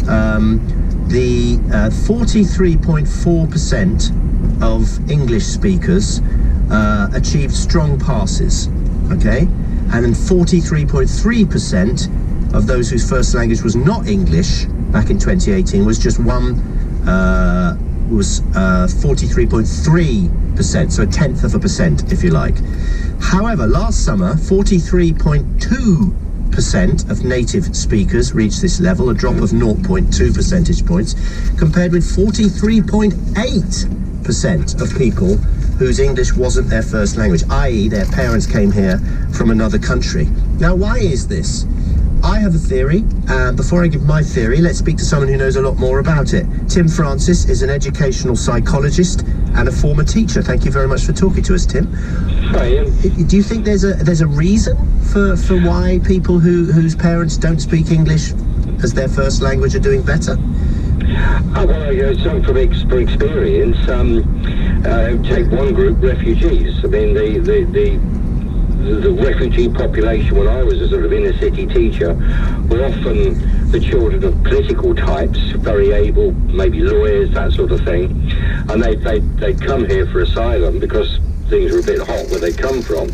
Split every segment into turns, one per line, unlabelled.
the 43.4% of English speakers achieved strong passes, okay? And then 43.3% of those whose first language was not English back in 2018 was just 43.3%, so a tenth of a percent, if you like. However, last summer, 43.2% of native speakers reached this level, a drop of 0.2 percentage points, compared with 43.8% of people whose English wasn't their first language, i.e. their parents came here from another country. Now, why is this? I have a theory, and before I give my theory, let's speak to someone who knows a lot more about it. Tim Francis is an educational psychologist and a former teacher. Thank you very much for talking to us, Tim.
Hi, Ian.
Do you think there's a reason for why people whose parents don't speak English as their first language are doing better?
Well, from experience, take one group, refugees. I mean, the refugee population when I was a sort of inner city teacher were often the children of political types, very able, maybe lawyers, that sort of thing, and they'd come here for asylum because things were a bit hot where they come from,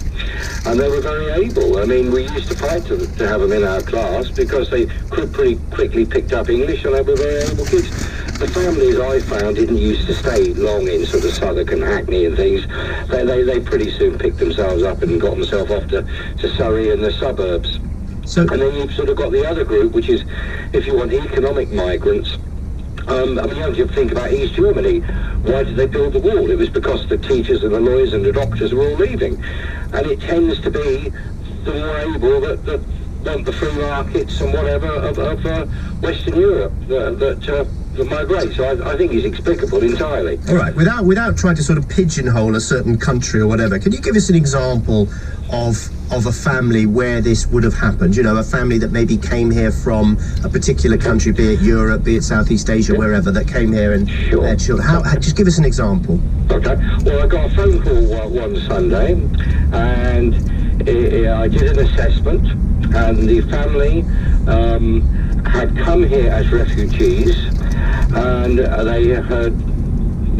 and they were very able. I mean, we used to fight to have them in our class because they could pretty quickly picked up English, and they were very able kids. The families I found didn't used to stay long in sort of Southwark and Hackney and things. They pretty soon picked themselves up and got themselves off to Surrey and the suburbs. And then you've sort of got the other group, which is, if you want, economic migrants. I mean, you have to think about East Germany. Why did they build the wall? It was because the teachers and the lawyers and the doctors were all leaving. And it tends to be the more able that want the free markets and whatever of Western Europe that migrate. So I think it's explicable entirely.
All right, without trying to sort of pigeonhole a certain country or whatever, can you give us an example of a family where this would have happened? You know, a family that maybe came here from a particular country, be it Europe, be it Southeast Asia, wherever, that came here and their children. Just give us an example.
Okay. Well, I got a phone call one Sunday, and I did an assessment, and the family had come here as refugees, and they had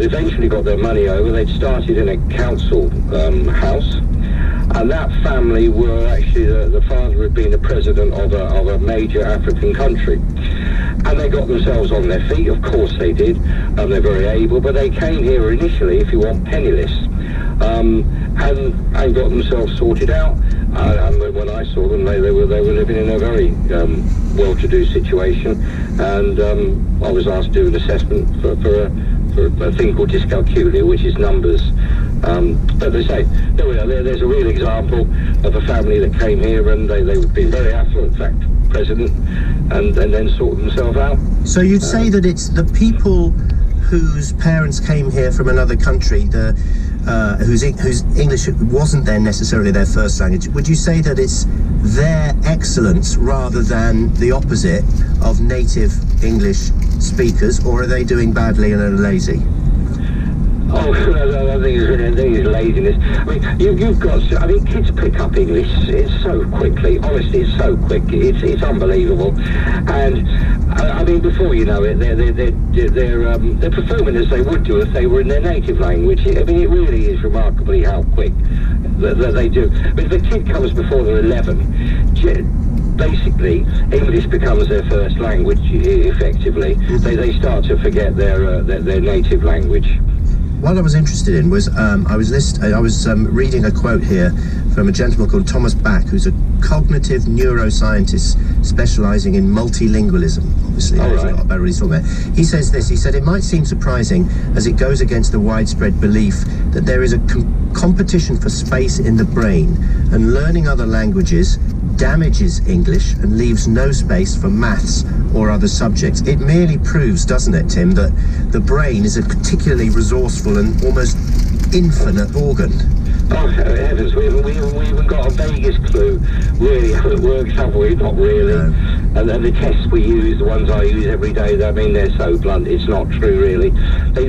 eventually got their money over. They'd started in a council house, and that family were actually, the father had been the president of a major African country. And they got themselves on their feet, of course they did, and they're very able, but they came here initially, if you want, penniless, and got themselves sorted out. And when I saw them, they were living in a very well-to-do situation, and I was asked to do an assessment for a thing called dyscalculia, which is numbers. But they say, there's a real example of a family that came here, and they would be very affluent, in fact, president, and then sort themselves out.
So you'd say that it's the people whose parents came here from another country, whose English wasn't necessarily their first language. Would you say that it's their excellence rather than the opposite of native English speakers, or are they doing badly and are lazy?
Oh, I think it's laziness. I mean, you've got. I mean, kids pick up English so quickly. Honestly, it's so quick. It's unbelievable. And I mean, before you know it, they're performing as they would do if they were in their native language. I mean, it really is remarkably how quick that they do. I mean, if a kid comes before they're 11. Basically, English becomes their first language. Effectively, they start to forget their native language.
What I was interested in was I was reading a quote here from a gentleman called Thomas Back, who's a cognitive neuroscientist specialising in multilingualism. Obviously, knows a lot about what he's talking about. He says this. He said, "It might seem surprising as it goes against the widespread belief that there is a competition for space in the brain, and learning other languages damages English and leaves no space for maths or other subjects. It merely proves, doesn't it, Tim, that the brain is a particularly resourceful and almost infinite organ."
Oh, heavens, we haven't got a vaguest clue really how it works, have we? Not really. No. And then the tests we use, the ones I use every day, I mean, they're so blunt, it's not true, really.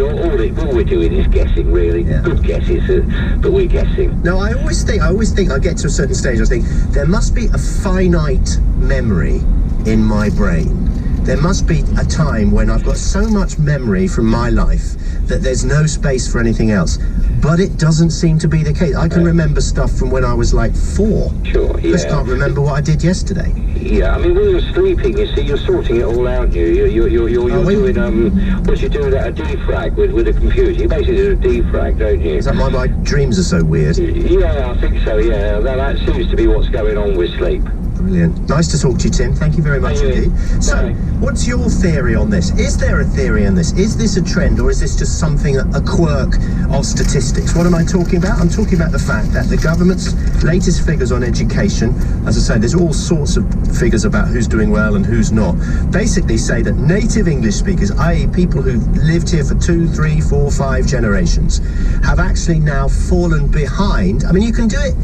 All we're doing is guessing, really. Yeah. Good guesses, but we're guessing.
No, I always think, I get to a certain stage, I think, there must be a finite memory in my brain. there must be a time when I've got so much memory from my life that there's no space for anything else. But it doesn't seem to be the case. I can remember stuff from when I was like 4.
Sure, yeah.
Just can't remember what I did yesterday.
Yeah, I mean, when you're sleeping, you see, you're sorting it all out. You're doing what you do a defrag with a computer. You basically do a defrag, don't you?
Is that why my dreams are so weird?
Yeah, I think so. Yeah, that seems to be what's going on with sleep.
Brilliant. Nice to talk to you, Tim. Thank you very much indeed. So, what's your theory on this? Is there a theory on this? Is this a trend, or is this just something, a quirk of statistics? What am I talking about? I'm talking about the fact that the government's latest figures on education, as I say, there's all sorts of figures about who's doing well and who's not, basically say that native English speakers, i.e. people who've lived here for 2, 3, 4, 5 generations, have actually now fallen behind. I mean, you can do it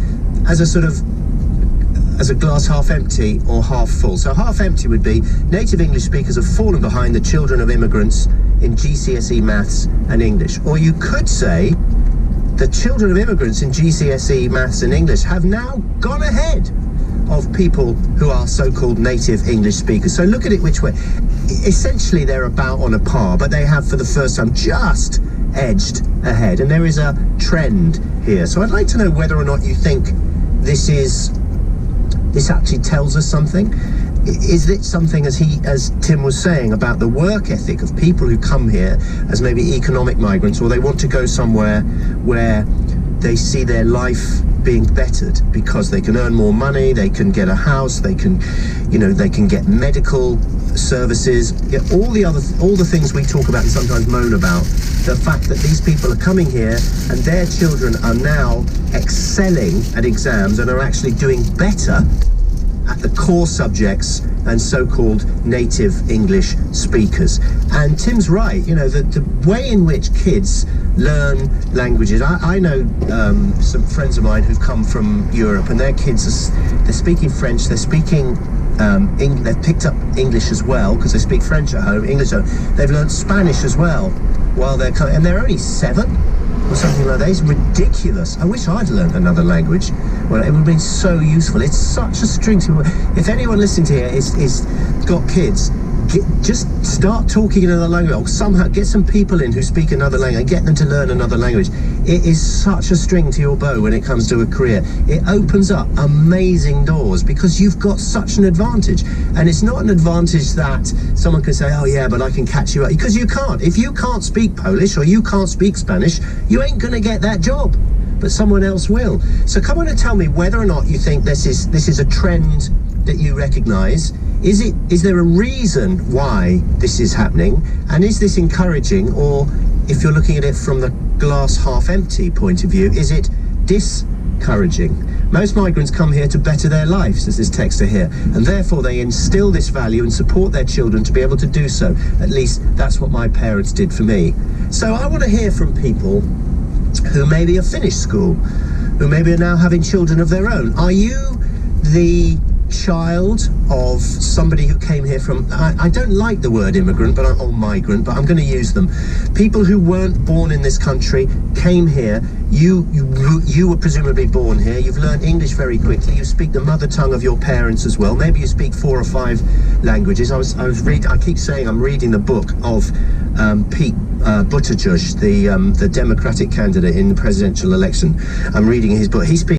as a sort of as a glass half empty or half full. So half empty would be native English speakers have fallen behind the children of immigrants in GCSE maths and English. Or you could say the children of immigrants in GCSE maths and English have now gone ahead of people who are so-called native English speakers. So look at it which way. Essentially they're about on a par, but they have for the first time just edged ahead. And there is a trend here. So I'd like to know whether or not you think this actually tells us something. Is it something, as Tim was saying, about the work ethic of people who come here as maybe economic migrants, or they want to go somewhere where they see their life being bettered because they can earn more money, they can get a house, they can get medical services, all the things we talk about and sometimes moan about. The fact that these people are coming here and their children are now excelling at exams and are actually doing better at the core subjects and so-called native English speakers. And Tim's right, the way in which kids learn languages. I know some friends of mine who've come from Europe, and their kids they're speaking French, they're speaking they've picked up English as well because they speak French at home, English at home. They've learned Spanish as well while they're coming, and they're only 7 or something like that. It's ridiculous. I wish I'd learned another language. Well, it would have been so useful. It's such a string to... If anyone listening to here is got kids, just start talking another language, or somehow get some people in who speak another language and get them to learn another language. It is such a string to your bow when it comes to a career. It opens up amazing doors because you've got such an advantage. And it's not an advantage that someone can say, oh yeah, but I can catch you up, because you can't. If you can't speak Polish or you can't speak Spanish, you ain't going to get that job, but someone else will. So come on and tell me whether or not you think this is a trend that you recognise. Is there a reason why this is happening, and is this encouraging, or if you're looking at it from the glass half empty point of view, is it discouraging? Most migrants come here to better their lives, as this texter here, and therefore they instill this value and support their children to be able to do so. At least that's what my parents did for me. So I want to hear from people who maybe have finished school, who maybe are now having children of their own. Are you the child of somebody who came here from, I don't like the word immigrant, or migrant, but I'm going to use them. People who weren't born in this country, came here, you were presumably born here, you've learned English very quickly, you speak the mother tongue of your parents as well, maybe you speak 4 or 5 languages. I keep saying I'm reading the book of Pete Buttigieg, the Democratic candidate in the presidential election. I'm reading his book. He speaks